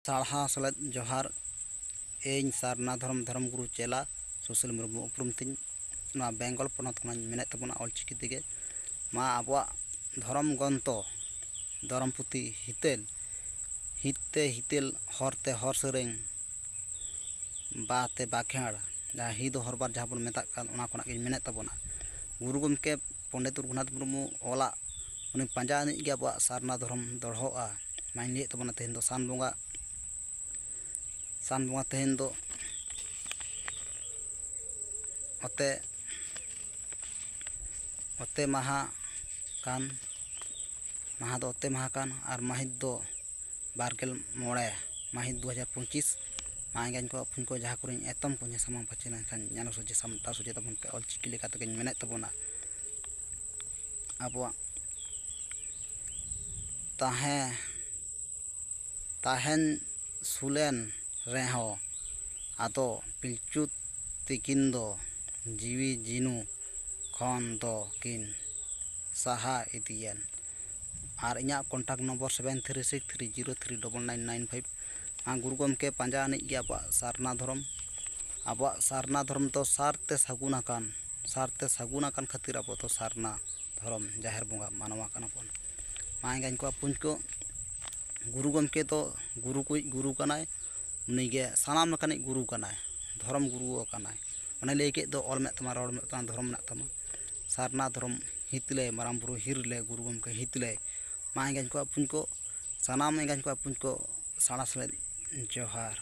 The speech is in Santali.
ᱥᱟᱨᱦᱟᱣ ᱥᱮᱞᱮᱫ ᱡᱚᱦᱟᱨ। ᱤᱧ ᱥᱟᱨᱱᱟ ᱫᱷᱚᱨᱚᱢ ᱜᱩᱨᱩ ᱪᱮᱞᱟ ᱥᱩᱥᱤᱞ ᱢᱩᱨᱢᱩ ᱩᱯᱨᱩᱢ ᱛᱤᱧ। ᱱᱚᱣᱟ ᱵᱮᱝᱜᱚᱞ ᱯᱚᱱᱚᱛ ᱠᱷᱚᱱᱟᱜ ᱢᱮᱱᱮᱫ ᱛᱟᱵᱚᱱᱟ ᱚᱞᱪᱤᱠᱤ ᱛᱮᱜᱮ। ᱢᱟ ᱟᱵᱚᱣᱟᱜ ᱫᱷᱚᱨᱚᱢ ᱜᱨᱚᱱᱛᱷᱚ ᱫᱷᱚᱨᱚᱢ ᱯᱩᱛᱷᱤ ᱦᱤᱛᱟᱹᱞ ᱦᱤᱛ ᱛᱮ ᱦᱤᱛᱟᱹᱞ ᱦᱚᱨ ᱛᱮ ᱦᱚᱨ ᱥᱮᱨᱮᱧ ᱵᱟ ᱛᱮ ᱵᱟᱸᱠᱷᱮᱲ ᱡᱟᱦᱟᱸ ᱦᱤ ᱫᱚ ᱦᱚᱨᱵᱟᱨ ᱡᱟᱦᱟᱸ ᱵᱚᱱ ᱢᱮᱛᱟᱜ ᱠᱟᱱ ᱚᱱᱟ ᱠᱷᱚᱱᱟᱜ ᱜᱤᱧ ᱢᱮᱱᱮᱫ ᱛᱟᱵᱚᱱᱟ। ᱜᱩᱨᱩ ᱜᱚᱢᱠᱮ ᱯᱚᱱᱰᱤᱛ ᱨᱚᱜᱷᱩᱱᱟᱛᱷ ᱢᱩᱨᱢᱩ ᱚᱞᱟᱜ ᱩᱱᱤ ᱯᱟᱸᱡᱟ ᱟᱹᱱᱤᱡ ᱜᱮ ᱟᱵᱚᱣᱟᱜ ᱥᱟᱨᱱᱟ ᱫᱷᱚᱨᱚᱢ ᱫᱚᱲᱦᱚᱜᱼᱟ। ᱢᱟᱧ ᱞᱟᱹᱭᱮᱫ ᱛᱟᱵᱚᱱᱟ ᱛᱮᱦᱮᱧ ᱫᱚ ᱥᱟᱱ ᱵᱚᱸᱜᱟ ᱛᱮᱦᱮᱧ ᱫᱚ ᱚᱛᱮ ᱢᱟᱦᱟ ᱠᱟᱱ ᱢᱟᱦᱟ ᱫᱚ ᱚᱛᱮ ᱢᱟᱦᱟ ᱠᱟᱱ ᱟᱨ ᱢᱟᱹᱦᱤᱛ ᱫᱚ 25 ᱢᱟᱹᱦᱤᱛ 2025। ᱢᱟ ᱮᱸᱜᱟᱧ ᱠᱚ ᱟᱯᱩᱧ ᱠᱚ ᱡᱟᱦᱟᱸ ᱠᱚᱨᱮᱧ ᱮᱛᱚᱢ ᱠᱚᱧ ᱥᱟᱢᱟᱝ ᱯᱟᱪᱷᱮ ᱞᱮᱱᱠᱷᱟᱱ ᱧᱮᱞ ᱥᱚᱡᱷᱮ ᱥᱟᱢᱴᱟᱣ ᱥᱚᱡᱷᱮ ᱛᱟᱵᱚᱱ ᱯᱮ। ᱚᱞᱪᱤᱠᱤ ᱞᱮᱠᱟ ᱛᱮᱜᱮᱧ ᱢᱮᱱᱮᱫ ᱛᱟᱵᱚᱱᱟ ᱟᱵᱚᱣᱟᱜ ᱛᱟᱦᱮᱱ ᱥᱩᱞᱮᱱ ᱨᱮᱦᱚᱸ ᱟᱫᱚ ᱯᱤᱞᱪᱩ ᱛᱤᱠᱤᱱ ᱫᱚ ᱡᱤᱣᱤ ᱡᱤᱱᱩ ᱠᱷᱚᱱ ᱫᱚ ᱠᱤᱱ ᱥᱟᱦᱟ ᱤᱫᱤᱭᱮᱱ। ᱟᱨ ᱤᱧᱟᱹᱜ ᱠᱚᱱᱴᱟᱠᱴ ᱱᱚᱢᱵᱚᱨ 7363039995। ᱜᱩᱨᱩ ᱜᱚᱢᱠᱮ ᱯᱟᱸᱡᱟ ᱟᱹᱱᱤᱡ ᱜᱮ ᱟᱵᱚᱣᱟᱜ ᱥᱟᱨᱱᱟ ᱫᱷᱚᱨᱚᱢ। ᱟᱵᱚᱣᱟᱜ ᱥᱟᱨᱱᱟ ᱫᱷᱚᱨᱚᱢ ᱫᱚ ᱥᱟᱨᱛᱮ ᱥᱟᱹᱜᱩᱱ ᱟᱠᱟᱱ ᱠᱷᱟᱹᱛᱤᱨ ᱟᱵᱚ ᱫᱚ ᱥᱟᱨᱱᱟ ᱫᱷᱚᱨᱚᱢ ᱡᱟᱦᱮᱨ ᱵᱚᱸᱜᱟ ᱢᱟᱱᱣᱟ ᱠᱟᱱᱟ ᱵᱚᱱ। ᱢᱟ ᱮᱸᱜᱟᱧ ᱠᱚ ᱟᱯᱩᱧ ᱠᱚ ᱜᱩᱨᱩ ᱜᱚᱢᱠᱮ ᱫᱚ ᱜᱩᱨᱩ ᱠᱩᱡ ᱜᱩᱨᱩ ᱠᱟᱱᱟᱭ। ᱩᱱᱤᱜᱮ ᱥᱟᱱᱟᱢ ᱞᱮᱠᱟᱱᱤᱡ ᱜᱩᱨᱩ ᱠᱟᱱᱟᱭ, ᱫᱷᱚᱨᱚᱢ ᱜᱩᱨᱩ ᱠᱟᱱᱟᱭ। ᱚᱱᱮ ᱞᱟᱹᱭ ᱠᱮᱫ ᱫᱚ ᱚᱞ ᱢᱮᱱᱟᱜ ᱛᱟᱢᱟ ᱨᱚᱲ ᱢᱮᱱᱟᱜ ᱛᱟᱢᱟ ᱫᱷᱚᱨᱚᱢ ᱢᱮᱱᱟᱜ ᱛᱟᱢᱟ। ᱥᱟᱨᱱᱟ ᱫᱷᱚᱨᱚᱢ ᱦᱤᱛᱞᱟᱹᱭ ᱢᱟᱨᱟᱝ ᱵᱩᱨᱩ ᱦᱤᱨᱞᱟᱹᱭ ᱜᱩᱨᱩ ᱜᱚᱢᱠᱮ ᱦᱤᱛᱞᱟᱹᱭ। ᱢᱟ ᱮᱸᱜᱟᱧ ᱠᱚ ᱟᱯᱩᱧ ᱠᱚ ᱥᱟᱱᱟᱢ ᱮᱸᱜᱟᱧ ᱠᱚ ᱟᱯᱩᱧ ᱠᱚ ᱥᱟᱲᱟ ᱥᱮᱞᱮᱫ ᱡᱚᱦᱟᱨ।